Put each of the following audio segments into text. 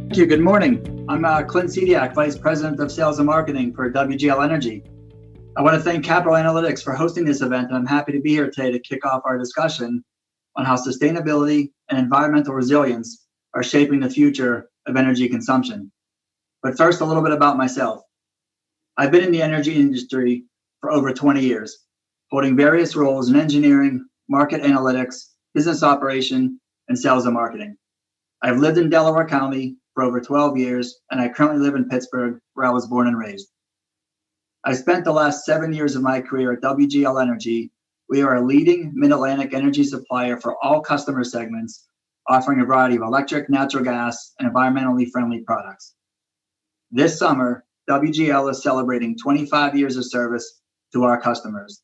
Thank you. Good morning. I'm Clint Zediak, Vice President of Sales and Marketing for WGL Energy. I want to thank Capital Analytics for hosting this event, and I'm happy to be here today to kick off our discussion on how sustainability and environmental resilience are shaping the future of energy consumption. But first, a little bit about myself. I've been in the energy industry for over 20 years, holding various roles in engineering, market analytics, business operation, and sales and marketing. I've lived in Delaware County for over 12 years, and I currently live in Pittsburgh, where I was born and raised. I spent the last 7 years of my career at WGL Energy. We are a leading mid-Atlantic energy supplier for all customer segments, offering a variety of electric, natural gas, and environmentally friendly products. This summer, WGL is celebrating 25 years of service to our customers.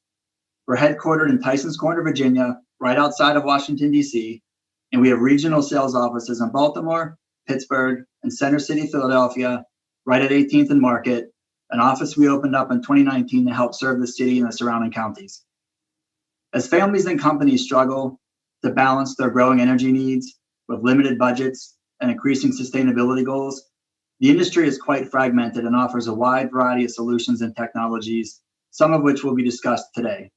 We're headquartered in Tysons Corner, Virginia, right outside of Washington, D.C., and we have regional sales offices in Baltimore, Pittsburgh, and Center City, Philadelphia, right at 18th and Market, an office we opened up in 2019 to help serve the city and the surrounding counties. As families and companies struggle to balance their growing energy needs with limited budgets and increasing sustainability goals, the industry is quite fragmented and offers a wide variety of solutions and technologies, some of which will be discussed today.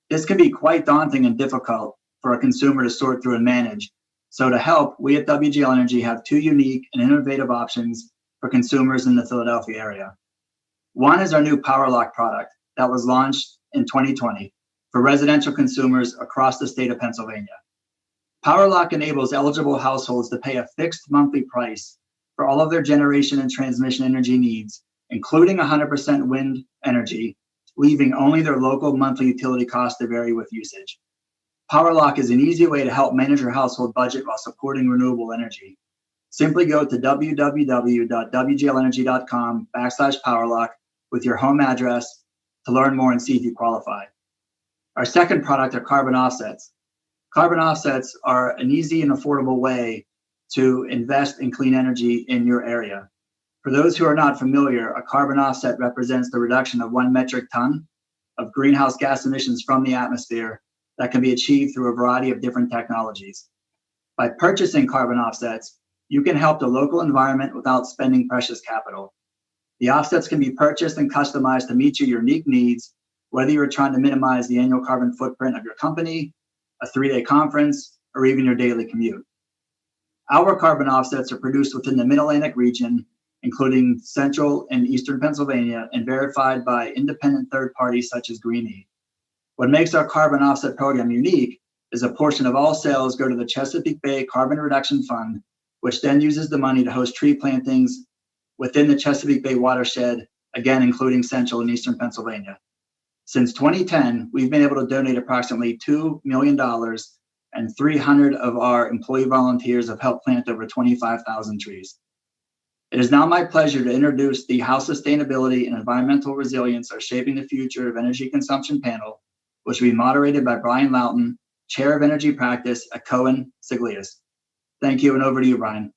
This can be quite daunting and difficult for a consumer to sort through and manage. So to help, we at WGL Energy have two unique and innovative options for consumers in the Philadelphia area. One is our new PowerLock product that was launched in 2020 for residential consumers across the state of Pennsylvania. PowerLock enables eligible households to pay a fixed monthly price for all of their generation and transmission energy needs, including 100% wind energy, leaving only their local monthly utility cost to vary with usage. PowerLock is an easy way to help manage your household budget while supporting renewable energy. Simply go to www.wglenergy.com/PowerLock with your home address to learn more and see if you qualify. Our second product are carbon offsets. Carbon offsets are an easy and affordable way to invest in clean energy in your area. For those who are not familiar, a carbon offset represents the reduction of 1 metric ton of greenhouse gas emissions from the atmosphere that can be achieved through a variety of different technologies. By purchasing carbon offsets, you can help the local environment without spending precious capital. The offsets can be purchased and customized to meet your unique needs, whether you're trying to minimize the annual carbon footprint of your company, a 3-day conference, or even your daily commute. Our carbon offsets are produced within the Mid-Atlantic region, including central and eastern Pennsylvania, and verified by independent third parties such as Green. What makes our carbon offset program unique is a portion of all sales go to the Chesapeake Bay Carbon Reduction Fund, which then uses the money to host tree plantings within the Chesapeake Bay watershed, again, including central and eastern Pennsylvania. Since 2010, we've been able to donate approximately $2 million, and 300 of our employee volunteers have helped plant over 25,000 trees. It is now my pleasure to introduce the How Sustainability and Environmental Resilience Are Shaping the Future of Energy Consumption panel, which will be moderated by Brian Loughton, Chair of Energy Practice at Cohen Siglius. Thank you, and over to you, Brian.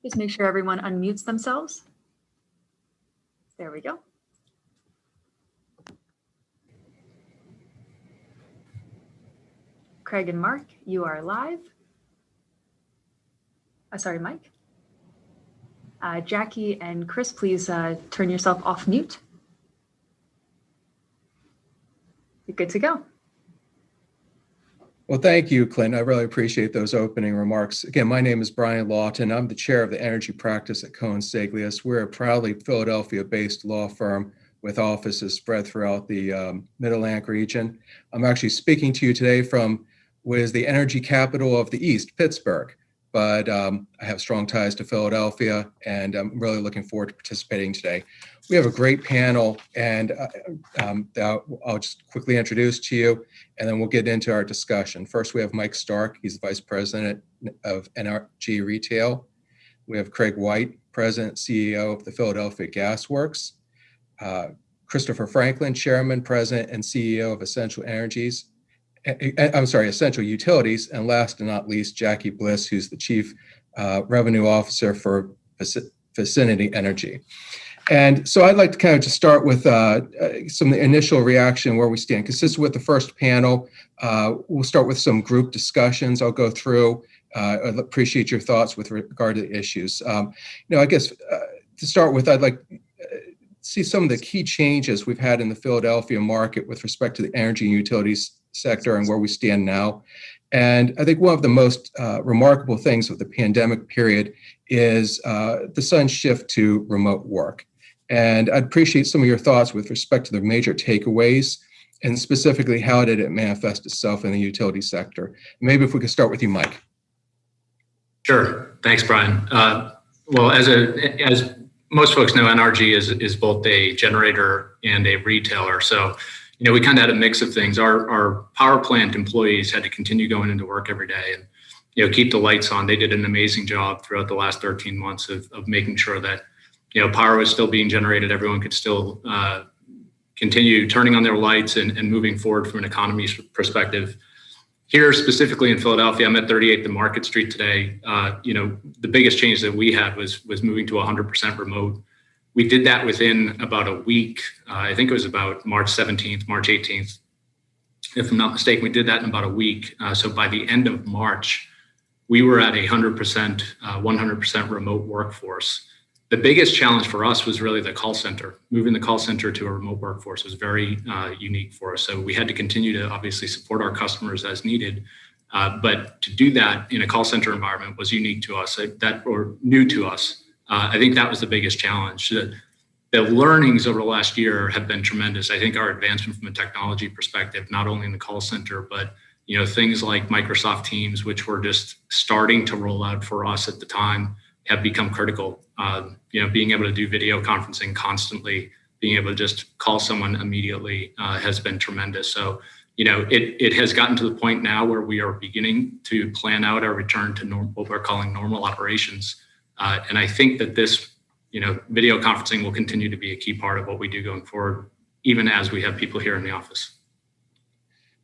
Just make sure everyone unmutes themselves. There we go. Craig and Mark, you are live. Sorry, Mike. Jackie and Chris, please turn yourself off mute. You're good to go. Well, thank you, Clint. I really appreciate those opening remarks. Again, my name is Brian Lawton. I'm the chair of the energy practice at Cohen Siglius. We're a proudly Philadelphia-based law firm with offices spread throughout the Mid-Atlantic region. I'm actually speaking to you today from what is the energy capital of the East, Pittsburgh. But I have strong ties to Philadelphia, and I'm really looking forward to participating today. We have a great panel, and I'll just quickly introduce to you, and then we'll get into our discussion. First, we have Mike Stark. He's the Vice President of NRG Retail. We have Craig White, President, CEO of the Philadelphia Gas Works. Christopher Franklin, Chairman, President, and CEO of Essential Essential Utilities, and last but not least, Jackie Bliss, who's the Chief Revenue Officer for Vicinity Energy. And so I'd like to kind of just start with some initial reaction where we stand. Consistent with the first panel, we'll start with some group discussions. I'll go through. I'd appreciate your thoughts with regard to the issues. I guess to start with, I'd like see some of the key changes we've had in the Philadelphia market with respect to the energy and utilities sector and where we stand now. And I think one of the most remarkable things of the pandemic period is the sudden shift to remote work. And I'd appreciate some of your thoughts with respect to the major takeaways and specifically how did it manifest itself in the utility sector. Maybe if we could start with you, Mike. Sure. Thanks, Brian. Well, as most folks know, NRG is both a generator and a retailer. So, we kind of had a mix of things. Our power plant employees had to continue going into work every day and, keep the lights on. They did an amazing job throughout the last 13 months of making sure that, power was still being generated. Everyone could still continue turning on their lights and moving forward from an economy perspective. Here, specifically in Philadelphia, I'm at 38th and Market Street today. The biggest change that we had was moving to 100% remote. We did that within about a week. I think it was about March 17th, March 18th. If I'm not mistaken, we did that in about a week. So by the end of March, we were at 100% remote workforce. The biggest challenge for us was really the call center. Moving the call center to a remote workforce was very unique for us. So we had to continue to obviously support our customers as needed. But to do that in a call center environment was unique to us, or new to us. I think that was the biggest challenge. The learnings over the last year have been tremendous. I think our advancement from a technology perspective, not only in the call center, but things like Microsoft Teams, which were just starting to roll out for us at the time, have become critical. Being able to do video conferencing constantly, being able to just call someone immediately has been tremendous. So, it has gotten to the point now where we are beginning to plan out our return to what we're calling normal operations. And I think that this, video conferencing will continue to be a key part of what we do going forward, even as we have people here in the office.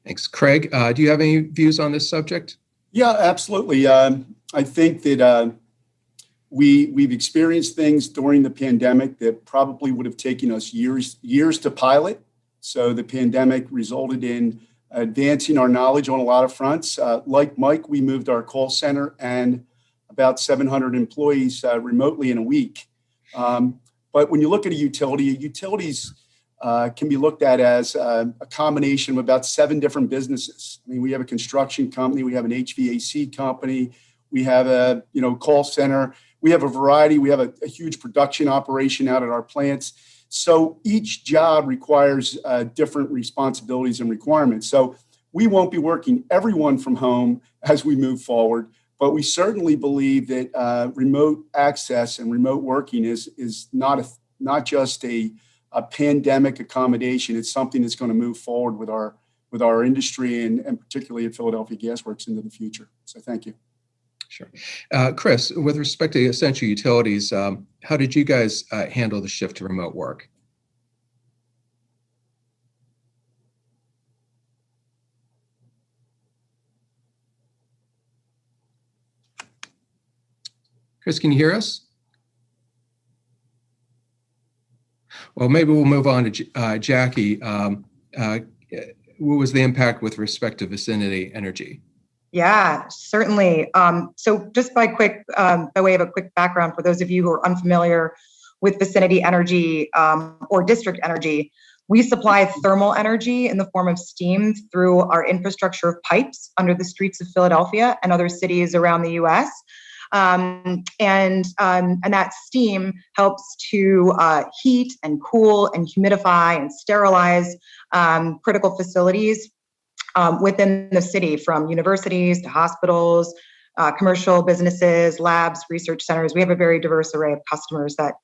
Thanks. Craig, do you have any views on this subject? Yeah, absolutely. I think that we've experienced things during the pandemic that probably would have taken us years to pilot. So the pandemic resulted in advancing our knowledge on a lot of fronts. Like Mike, we moved our call center and about 700 employees remotely in a week. But when you look at utilities can be looked at as a combination of about 7 different businesses. I mean, we have a construction company, we have an HVAC company, we have a call center, we have a variety, we have a huge production operation out at our plants. So each job requires different responsibilities and requirements. So we won't be working everyone from home as we move forward, but we certainly believe that remote access and remote working is not just a pandemic accommodation. It's something that's going to move forward with our industry and particularly at Philadelphia Gas Works into the future. So thank you. Sure. Chris, with respect to essential utilities, how did you guys handle the shift to remote work? Chris, can you hear us? Well, maybe we'll move on to Jackie. What was the impact with respect to Vicinity Energy? Yeah, certainly. So just by way of a quick background, for those of you who are unfamiliar with Vicinity Energy or District Energy, we supply thermal energy in the form of steam through our infrastructure of pipes under the streets of Philadelphia and other cities around the U.S. And that steam helps to heat and cool and humidify and sterilize critical facilities within the city, from universities to hospitals, commercial businesses, labs, research centers. We have a very diverse array of customers that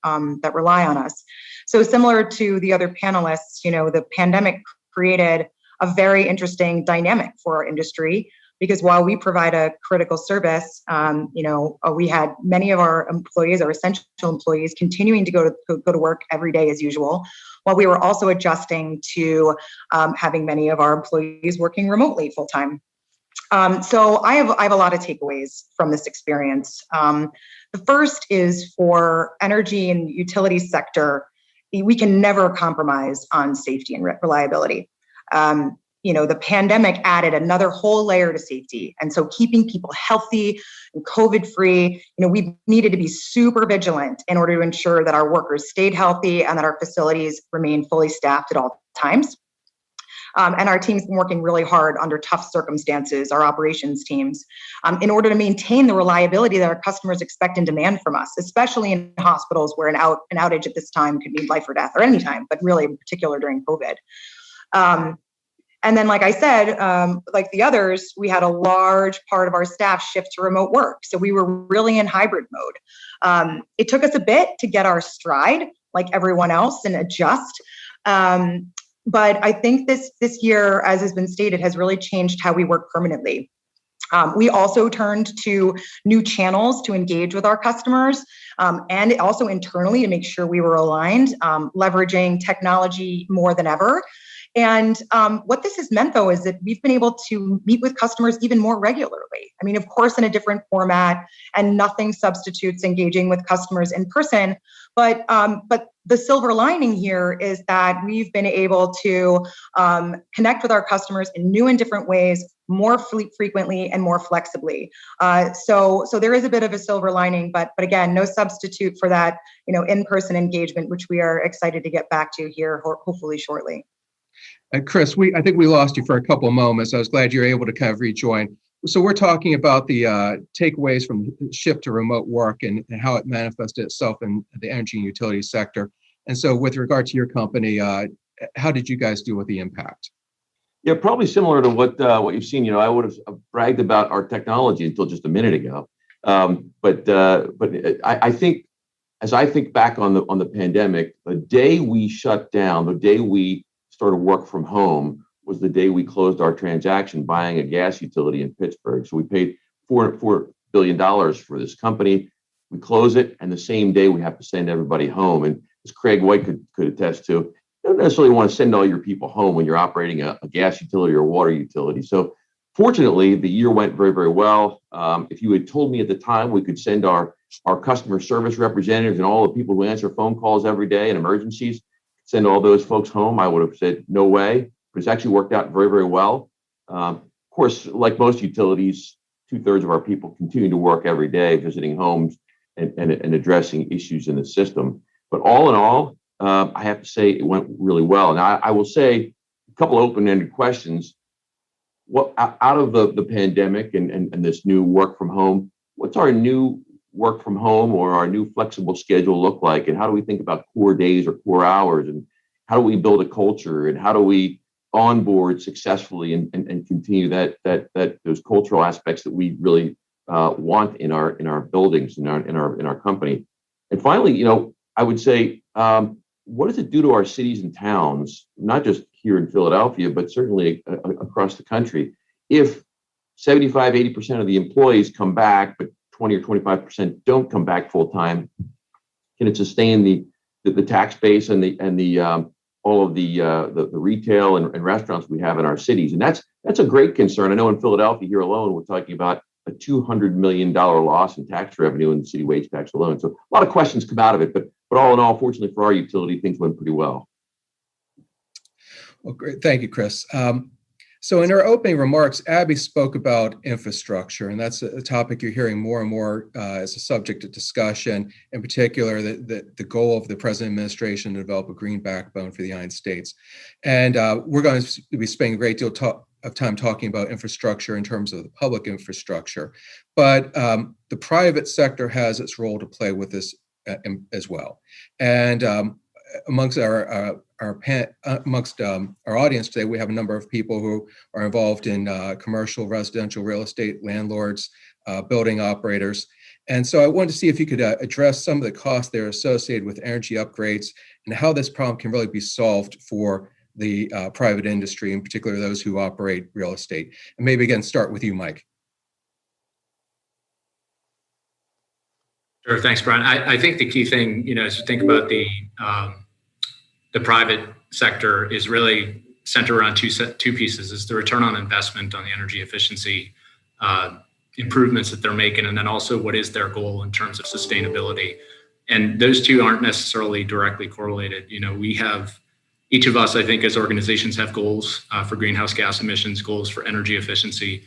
rely on us. So similar to the other panelists, the pandemic created a very interesting dynamic for our industry, because while we provide a critical service, we had many of our employees, our essential employees, continuing to go to work every day as usual, while we were also adjusting to having many of our employees working remotely full time. So I have a lot of takeaways from this experience. The first is for energy and utility sector, we can never compromise on safety and reliability. The pandemic added another whole layer to safety. And so keeping people healthy and COVID-free, we needed to be super vigilant in order to ensure that our workers stayed healthy and that our facilities remained fully staffed at all times. And our team's been working really hard under tough circumstances, our operations teams, in order to maintain the reliability that our customers expect and demand from us, especially in hospitals where an outage at this time could mean life or death, or any time, but really in particular during COVID. And then, like I said, like the others, we had a large part of our staff shift to remote work. So we were really in hybrid mode. It took us a bit to get our stride, like everyone else, and adjust. But I think this year, as has been stated, has really changed how we work permanently. We also turned to new channels to engage with our customers, and also internally to make sure we were aligned, leveraging technology more than ever. And what this has meant, though, is that we've been able to meet with customers even more regularly. I mean, of course, in a different format, and nothing substitutes engaging with customers in person. But the silver lining here is that we've been able to connect with our customers in new and different ways, more frequently and more flexibly. So there is a bit of a silver lining, but again, no substitute for that, in-person engagement, which we are excited to get back to here, hopefully shortly. Chris, I think we lost you for a couple of moments. I was glad you were able to kind of rejoin. So we're talking about the takeaways from the shift to remote work and how it manifested itself in the energy and utility sector. And so with regard to your company, how did you guys deal with the impact? Yeah, probably similar to what you've seen. I would have bragged about our technology until just a minute ago. But I think, as I think back on the pandemic, the day we shut down, the day we started work from home, was the day we closed our transaction buying a gas utility in Pittsburgh. So we paid $4 billion for this company. We close it, and the same day we have to send everybody home. And as Craig White could attest to, you don't necessarily want to send all your people home when you're operating a gas utility or water utility. So fortunately, the year went very, very well. If you had told me at the time we could send our customer service representatives and all the people who answer phone calls every day in emergencies, send all those folks home, I would have said, no way. But it's actually worked out very, very well. Of course, like most utilities, 2/3 of our people continue to work every day, visiting homes and addressing issues in the system. But all in all, I have to say it went really well. And I will say a couple of open-ended questions. What out of the pandemic and this new work from home, what's our new work from home or our new flexible schedule look like? And how do we think about core days or core hours? And how do we build a culture? And how do we onboard successfully and continue that those cultural aspects that we really want in our buildings, in our company? And finally, I would say, what does it do to our cities and towns, not just here in Philadelphia, but certainly across the country, if 75, 80% of the employees come back, but 20 or 25% don't come back full time? Can it sustain the tax base and the all of the retail and restaurants we have in our cities? And that's a great concern. I know in Philadelphia here alone, we're talking about a $200 million loss in tax revenue in the city wage tax alone. So a lot of questions come out of it, but all in all, fortunately for our utility, things went pretty well. Well, great. Thank you, Chris. So in her opening remarks, Abby spoke about infrastructure, and that's a topic you're hearing more and more as a subject of discussion, in particular, the goal of the present administration to develop a green backbone for the United States. And we're going to be spending a great deal of time talking about infrastructure in terms of the public infrastructure, but the private sector has its role to play with this as well. And amongst our audience today, we have a number of people who are involved in commercial, residential, real estate, landlords, building operators. And so I wanted to see if you could address some of the costs that are associated with energy upgrades and how this problem can really be solved for the private industry, in particular those who operate real estate. And maybe again, start with you, Mike. Sure, thanks, Brian. I think the key thing, as you think about the the private sector is really centered around two pieces: is the return on investment on the energy efficiency improvements that they're making, and then also what is their goal in terms of sustainability. And those two aren't necessarily directly correlated. We have, each of us, I think, as organizations have goals for greenhouse gas emissions, goals for energy efficiency.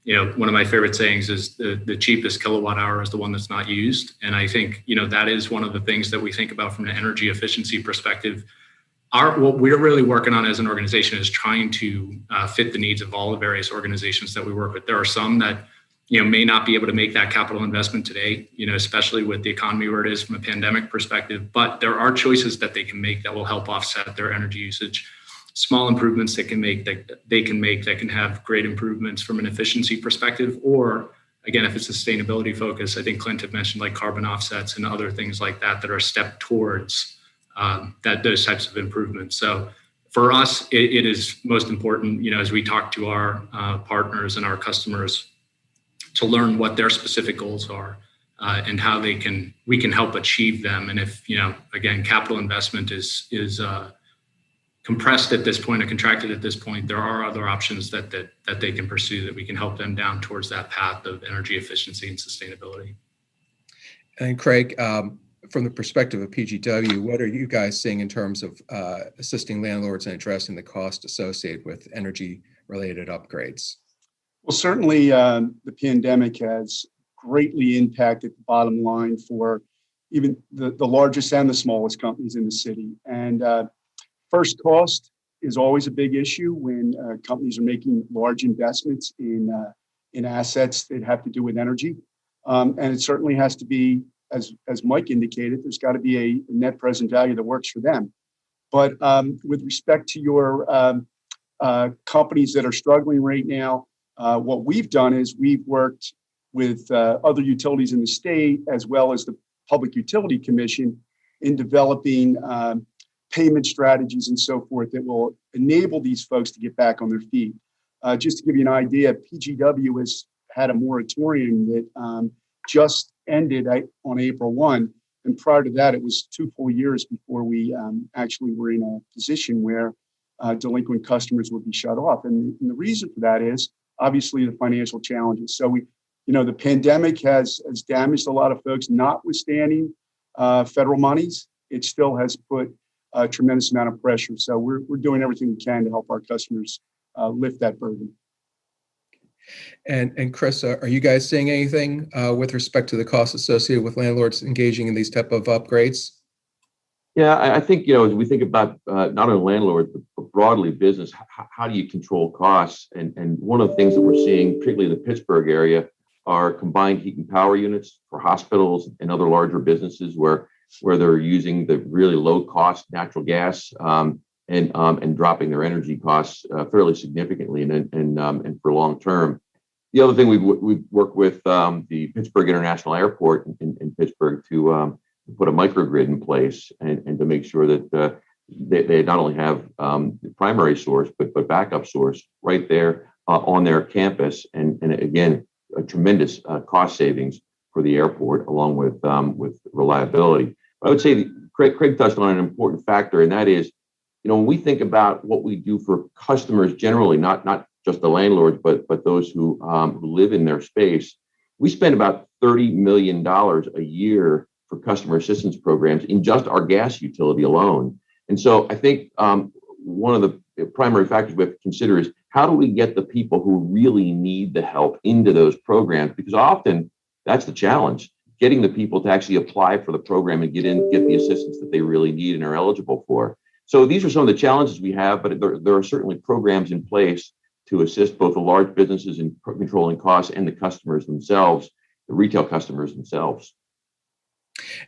One of my favorite sayings is the cheapest kilowatt hour is the one that's not used. And I think, that is one of the things that we think about from an energy efficiency perspective. What we're really working on as an organization is trying to fit the needs of all the various organizations that we work with. There are some that may not be able to make that capital investment today, especially with the economy where it is from a pandemic perspective, but there are choices that they can make that will help offset their energy usage. Small improvements that they can make that can have great improvements from an efficiency perspective, or again, if it's sustainability focused, I think Clint had mentioned like carbon offsets and other things like that are a step towards those types of improvements. So for us, it is most important, as we talk to our partners and our customers, to learn what their specific goals are and how we can help achieve them. And if, again, capital investment is compressed at this point or contracted at this point, there are other options that they can pursue that we can help them down towards that path of energy efficiency and sustainability. And Craig, from the perspective of PGW, what are you guys seeing in terms of assisting landlords in addressing the cost associated with energy-related upgrades? Well, certainly the pandemic has greatly impacted the bottom line for even the largest and the smallest companies in the city. And first, cost is always a big issue when companies are making large investments in assets that have to do with energy. And it certainly has to be, as Mike indicated, there's got to be a net present value that works for them. But with respect to your companies that are struggling right now, what we've done is we've worked with other utilities in the state, as well as the Public Utility Commission, in developing payment strategies and so forth that will enable these folks to get back on their feet. Just to give you an idea, PGW has had a moratorium that just ended on April 1. And prior to that, it was 2 full years before we actually were in a position where delinquent customers would be shut off. And the reason for that is obviously the financial challenges. So the pandemic has damaged a lot of folks, notwithstanding federal monies. It still has put a tremendous amount of pressure. So we're doing everything we can to help our customers lift that burden. And Chris, are you guys seeing anything with respect to the costs associated with landlords engaging in these type of upgrades? Yeah, I think, as we think about not only landlords, but broadly business, how do you control costs? And one of the things that we're seeing, particularly in the Pittsburgh area, are combined heat and power units for hospitals and other larger businesses where they're using the really low cost natural gas and dropping their energy costs fairly significantly and for long term. The other thing we've worked with the Pittsburgh International Airport in Pittsburgh to put a microgrid in place and to make sure that they not only have the primary source but backup source right there on their campus, and again a tremendous cost savings for the airport along with reliability. I would say Craig touched on an important factor, and that is, when we think about what we do for customers generally, not just the landlords, but those who live in their space, we spend about $30 million a year for customer assistance programs in just our gas utility alone. And so I think one of the primary factors we have to consider is how do we get the people who really need the help into those programs? Because often that's the challenge, getting the people to actually apply for the program and get the assistance that they really need and are eligible for. So these are some of the challenges we have, but there are certainly programs in place to assist both the large businesses in controlling costs and the customers themselves, the retail customers themselves.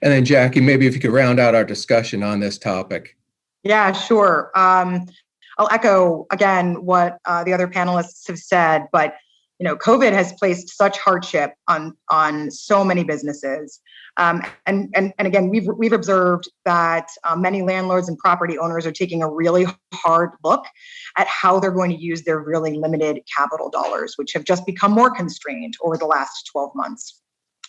And then Jackie, maybe if you could round out our discussion on this topic. Yeah, sure. I'll echo again what the other panelists have said, but COVID has placed such hardship on so many businesses, and again, we've observed that many landlords and property owners are taking a really hard look at how they're going to use their really limited capital dollars, which have just become more constrained over the last 12 months.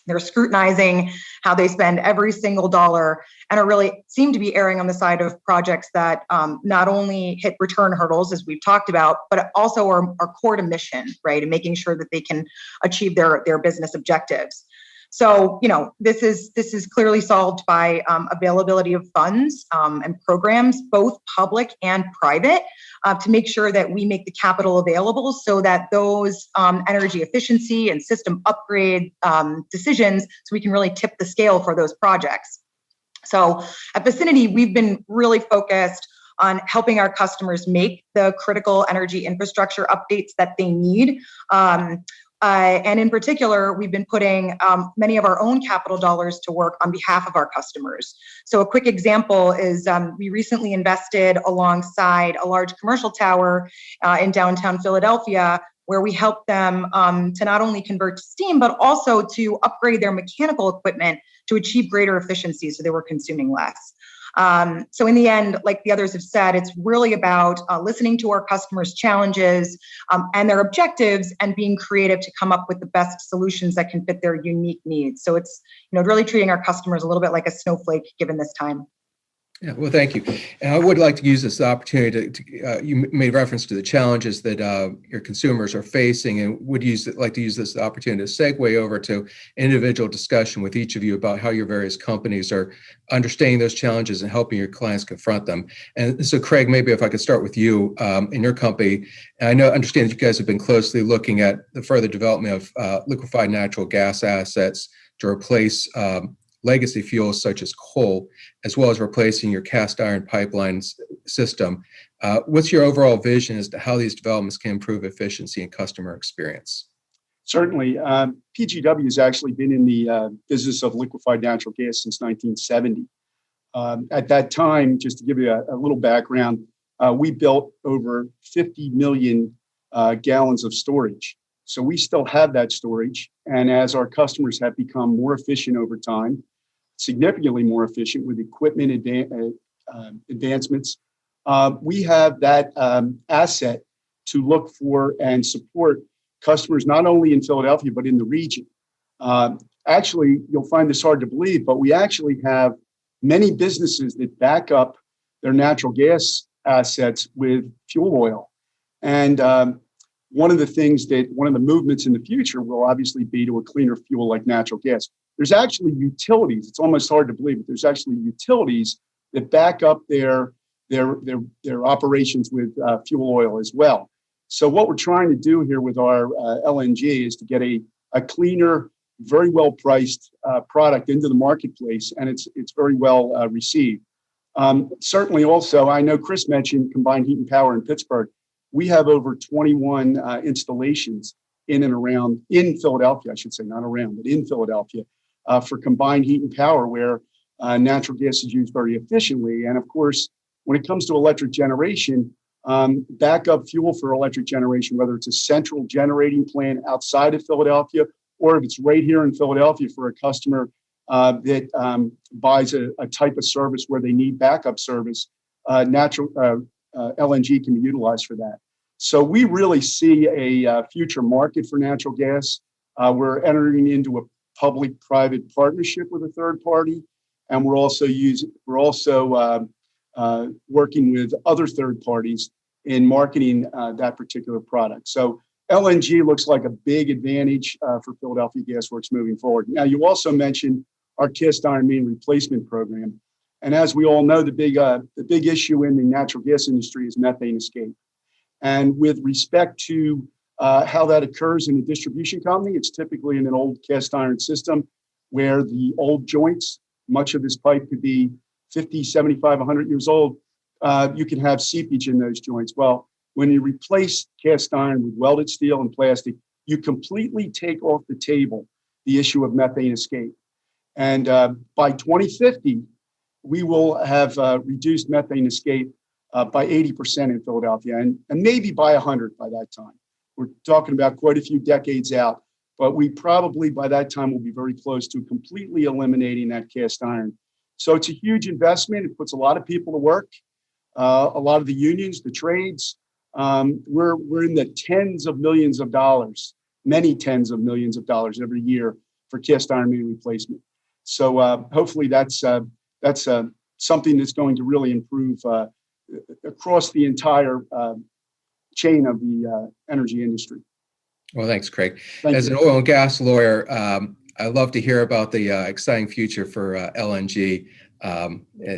They're scrutinizing how they spend every single dollar and are really seem to be erring on the side of projects that not only hit return hurdles, as we've talked about, but also are core to mission, right? And making sure that they can achieve their business objectives. So, this is clearly solved by availability of funds and programs, both public and private, to make sure that we make the capital available so that those energy efficiency and system upgrade decisions, so we can really tip the scale for those projects. So at Vicinity, we've been really focused on helping our customers make the critical energy infrastructure updates that they need. And in particular, we've been putting many of our own capital dollars to work on behalf of our customers. So a quick example is we recently invested alongside a large commercial tower in downtown Philadelphia, where we helped them to not only convert to steam, but also to upgrade their mechanical equipment to achieve greater efficiency so they were consuming less. So in the end, like the others have said, it's really about listening to our customers' challenges and their objectives and being creative to come up with the best solutions that can fit their unique needs. So it's, really treating our customers a little bit like a snowflake given this time. Yeah, well, thank you. And I would like to use this opportunity to you made reference to the challenges that your consumers are facing, and would like to use this opportunity to segue over to individual discussion with each of you about how your various companies are understanding those challenges and helping your clients confront them. And so, Craig, maybe if I could start with you in your company. And I understand that you guys have been closely looking at the further development of liquefied natural gas assets to replace legacy fuels such as coal, as well as replacing your cast iron pipeline system. What's your overall vision as to how these developments can improve efficiency and customer experience? Certainly. PGW has actually been in the business of liquefied natural gas since 1970. At that time, just to give you a little background, we built over 50 million gallons of storage. So we still have that storage. And as our customers have become more efficient over time, significantly more efficient with equipment advancements, we have that asset to look for and support customers not only in Philadelphia, but in the region. Actually, you'll find this hard to believe, but we actually have many businesses that back up their natural gas assets with fuel oil. And one of the movements in the future will obviously be to a cleaner fuel like natural gas. There's actually utilities. It's almost hard to believe, but there's actually utilities that back up their operations with fuel oil as well. So what we're trying to do here with our LNG is to get a cleaner, very well priced product into the marketplace, and it's very well received. Certainly, also, I know Chris mentioned combined heat and power in Pittsburgh. We have over 21 installations in Philadelphia, I should say, not around, but in Philadelphia, for combined heat and power, where natural gas is used very efficiently. And of course, when it comes to electric generation, backup fuel for electric generation, whether it's a central generating plant outside of Philadelphia, or if it's right here in Philadelphia for a customer that buys a type of service where they need backup service, LNG can be utilized for that. So we really see a future market for natural gas. We're entering into a public-private partnership with a third party, and we're also working with other third parties in marketing that particular product. So LNG looks like a big advantage for Philadelphia Gas Works moving forward. Now, you also mentioned our cast iron main replacement program, and as we all know, the big issue in the natural gas industry is methane escape. And with respect to how that occurs in a distribution company, it's typically in an old cast iron system where the old joints, much of this pipe could be 50, 75, 100 years old. You can have seepage in those joints. Well, when you replace cast iron with welded steel and plastic, you completely take off the table the issue of methane escape. And by 2050, we will have reduced methane escape by 80% in Philadelphia, and maybe by 100 by that time. We're talking about quite a few decades out, but we probably by that time will be very close to completely eliminating that cast iron. So it's a huge investment. It puts a lot of people to work, a lot of the unions, the trades. We're in the tens of millions of dollars, many tens of millions of dollars every year cast iron main replacement. So hopefully that's something that's going to really improve across the entire chain of the energy industry. Well, thanks, Craig. Thank As you. an oil and gas lawyer, I love to hear about the exciting future for LNG,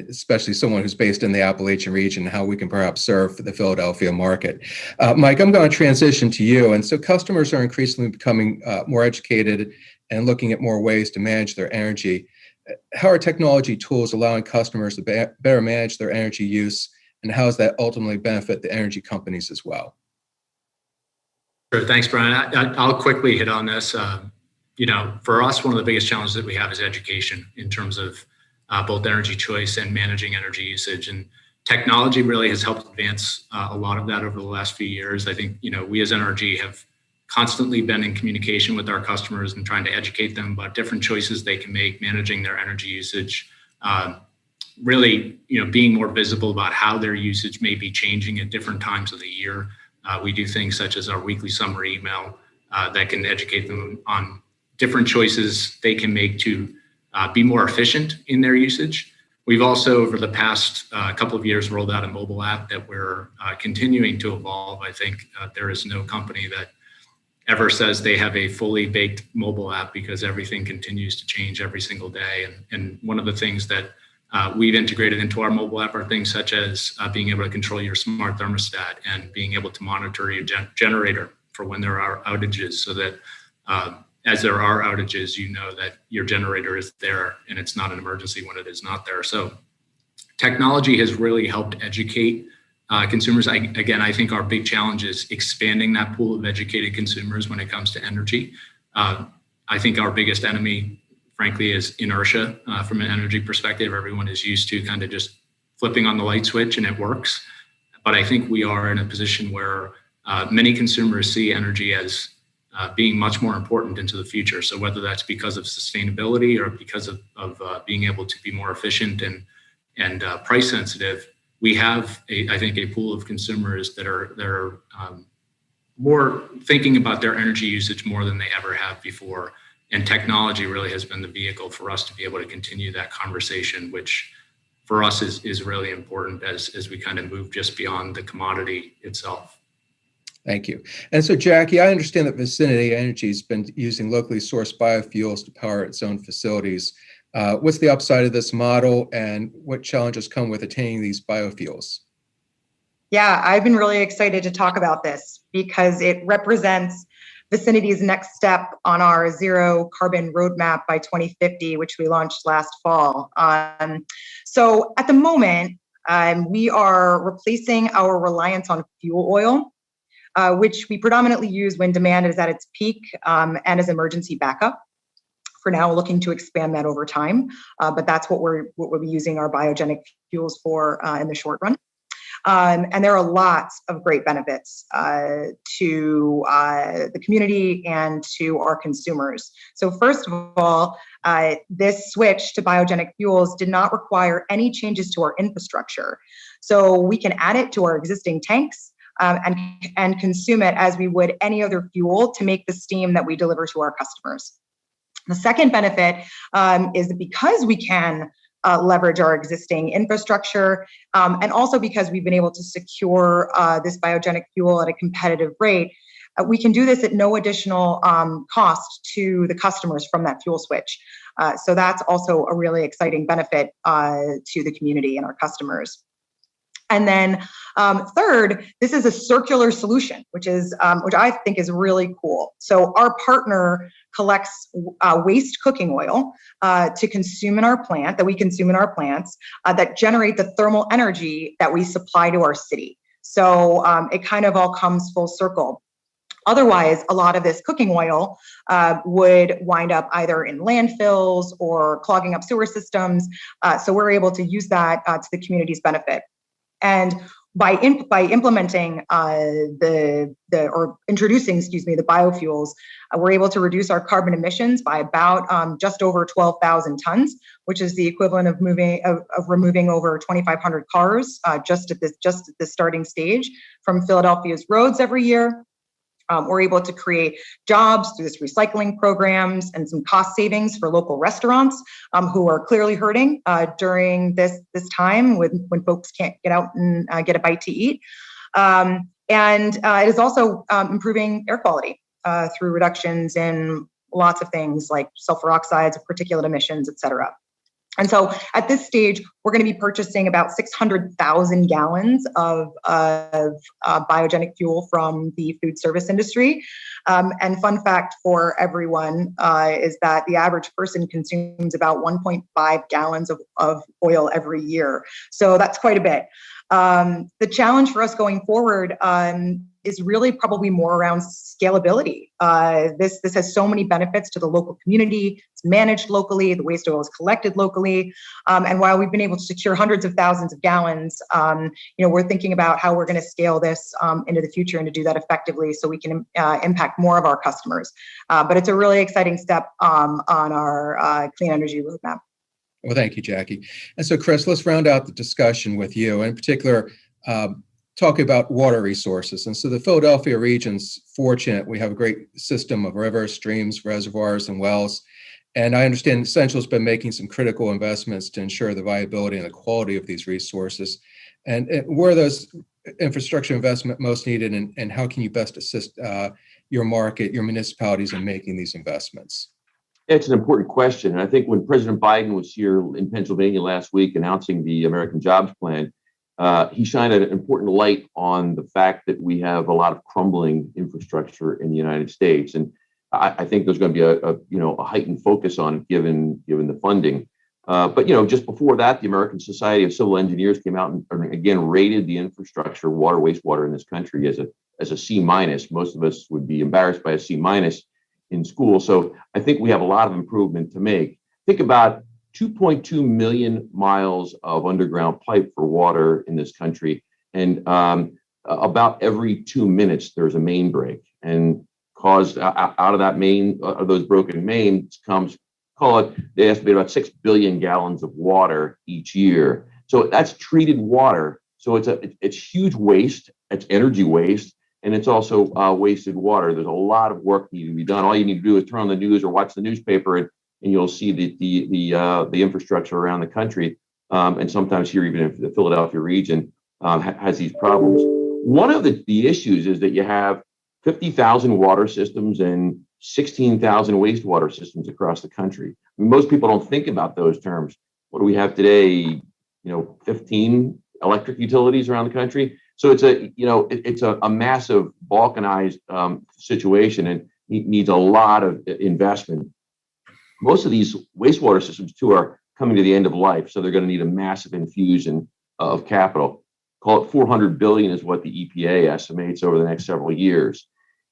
especially someone who's based in the Appalachian region, how we can perhaps serve the Philadelphia market. Mike, I'm going to transition to you. And so customers are increasingly becoming more educated and looking at more ways to manage their energy. How are technology tools allowing customers to better manage their energy use, and how does that ultimately benefit the energy companies as well? Sure. Thanks, Brian. I'll quickly hit on this. For us, one of the biggest challenges that we have is education in terms of both energy choice and managing energy usage. And technology really has helped advance a lot of that over the last few years. I think, we as NRG have constantly been in communication with our customers and trying to educate them about different choices they can make managing their energy usage. Really, being more visible about how their usage may be changing at different times of the year. We do things such as our weekly summary email that can educate them on different choices they can make to be more efficient in their usage. We've also, over the past couple of years, rolled out a mobile app that we're continuing to evolve. I think there is no company that ever says they have a fully baked mobile app, because everything continues to change every single day. And one of the things that we've integrated into our mobile app are things such as being able to control your smart thermostat and being able to monitor your generator for when there are outages, so that as there are outages, that your generator is there and it's not an emergency when it is not there. So technology has really helped educate consumers. I think our big challenge is expanding that pool of educated consumers when it comes to energy. I think our biggest enemy, frankly, is inertia from an energy perspective. Everyone is used to kind of just flipping on the light switch and it works. But I think we are in a position where many consumers see energy as being much more important into the future. So whether that's because of sustainability or because of being able to be more efficient and price sensitive, we have, I think, a pool of consumers that are more thinking about their energy usage more than they ever have before. And technology really has been the vehicle for us to be able to continue that conversation, which for us is really important as we kind of move just beyond the commodity itself. Thank you. And so, Jackie, I understand that Vicinity Energy has been using locally sourced biofuels to power its own facilities. What's the upside of this model, and what challenges come with attaining these biofuels? Yeah, I've been really excited to talk about this because it represents Vicinity's next step on our zero carbon roadmap by 2050, which we launched last fall. So at the moment, we are replacing our reliance on fuel oil, which we predominantly use when demand is at its peak and as emergency backup. For now, looking to expand that over time, but that's what we'll be using our biogenic fuels for in the short run. And there are lots of great benefits to the community and to our consumers. So first of all, this switch to biogenic fuels did not require any changes to our infrastructure. So we can add it to our existing tanks and consume it as we would any other fuel to make the steam that we deliver to our customers. The second benefit is that because we can leverage our existing infrastructure, and also because we've been able to secure this biogenic fuel at a competitive rate, we can do this at no additional cost to the customers from that fuel switch. So that's also a really exciting benefit to the community and our customers. And then third, this is a circular solution, which I think is really cool. So our partner collects waste cooking oil to consume in our plant, that we consume in our plants, that generate the thermal energy that we supply to our city. So it kind of all comes full circle. Otherwise, a lot of this cooking oil would wind up either in landfills or clogging up sewer systems. So we're able to use that to the community's benefit. And by implementing introducing the biofuels, we're able to reduce our carbon emissions by about just over 12,000 tons, which is the equivalent of removing over 2,500 cars just at this starting stage from Philadelphia's roads every year. We're able to create jobs through this recycling programs and some cost savings for local restaurants who are clearly hurting during this time when folks can't get out and get a bite to eat. And it is also improving air quality through reductions in lots of things like sulfur oxides, particulate emissions, et cetera. And so at this stage, we're going to be purchasing about 600,000 gallons of biogenic fuel from the food service industry. And fun fact for everyone is that the average person consumes about 1.5 gallons of oil every year. So that's quite a bit. The challenge for us going forward is really probably more around scalability. This has so many benefits to the local community. It's managed locally. The waste oil is collected locally. And while we've been able to secure hundreds of thousands of gallons, we're thinking about how we're going to scale this into the future and to do that effectively so we can impact more of our customers. But it's a really exciting step on our clean energy roadmap. Well, thank you, Jackie. And so, Chris, let's round out the discussion with you, in particular, talking about water resources. And so the Philadelphia region's fortunate. We have a great system of rivers, streams, reservoirs, and wells. And I understand Essential's been making some critical investments to ensure the viability and the quality of these resources. And where are those infrastructure investment most needed, and how can you best assist your market, your municipalities in making these investments? It's an important question. And I think when President Biden was here in Pennsylvania last week announcing the American Jobs Plan, he shined an important light on the fact that we have a lot of crumbling infrastructure in the United States. And I think there's going to be a heightened focus on it given the funding. But just before that, the American Society of Civil Engineers came out and again rated the infrastructure, water, wastewater in this country as a C-. Most of us would be embarrassed by a C- in school. So I think we have a lot of improvement to make. Think about 2.2 million miles of underground pipe for water in this country. And about every 2 minutes, there's a main break. And caused out of that those broken mains comes, they estimate about 6 billion gallons of water each year. So that's treated water. So it's huge waste, it's energy waste, and it's also wasted water. There's a lot of work needing to be done. All you need to do is turn on the news or watch the newspaper, and you'll see the infrastructure around the country, and sometimes here even in the Philadelphia region has these problems. One of the issues is that you have 50,000 water systems and 16,000 wastewater systems across the country. I mean, most people don't think about those terms. What do we have today? 15 electric utilities around the country. So it's a massive balkanized situation and needs a lot of investment. Most of these wastewater systems too are coming to the end of life, so they're going to need a massive infusion of capital. Call it 400 billion is what the EPA estimates over the next several years.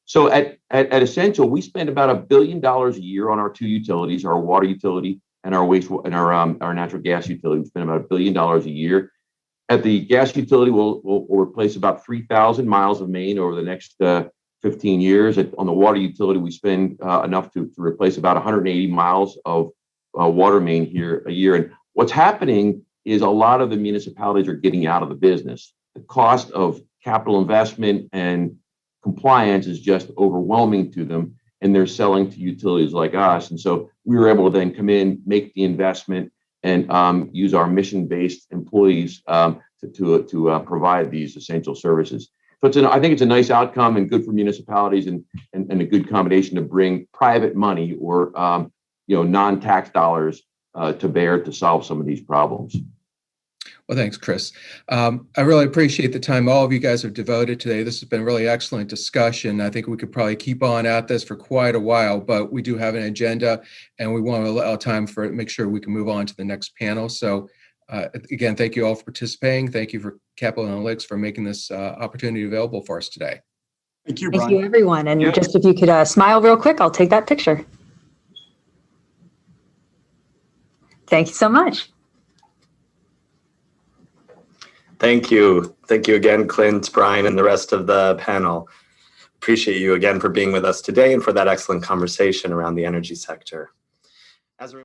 So at Essential, we spend about $1 billion a year on our two utilities, our water utility and our wastewater and our natural gas utility. We spend about $1 billion a year. At the gas utility, we'll replace about 3,000 miles of main over the next 15 years. On the water utility, we spend enough to replace about 180 miles of water main here a year. And what's happening is a lot of the municipalities are getting out of the business. The cost of capital investment and compliance is just overwhelming to them, and they're selling to utilities like us. And so we were able to then come in, make the investment, and use our mission-based employees to provide these essential services. So I think it's a nice outcome and good for municipalities and a good combination to bring private money or non-tax dollars to bear to solve some of these problems. Well, thanks, Chris. I really appreciate the time all of you guys have devoted today. This has been a really excellent discussion. I think we could probably keep on at this for quite a while, but we do have an agenda and we want to allow time for it, make sure we can move on to the next panel. So again, thank you all for participating. Thank you for Capital Analytics for making this opportunity available for us today. Thank you, Brian. Thank you, everyone. And just if you could smile real quick, I'll take that picture. Thank you so much. Thank you. Thank you again, Clint, Brian, and the rest of the panel. Appreciate you again for being with us today and for that excellent conversation around the energy sector.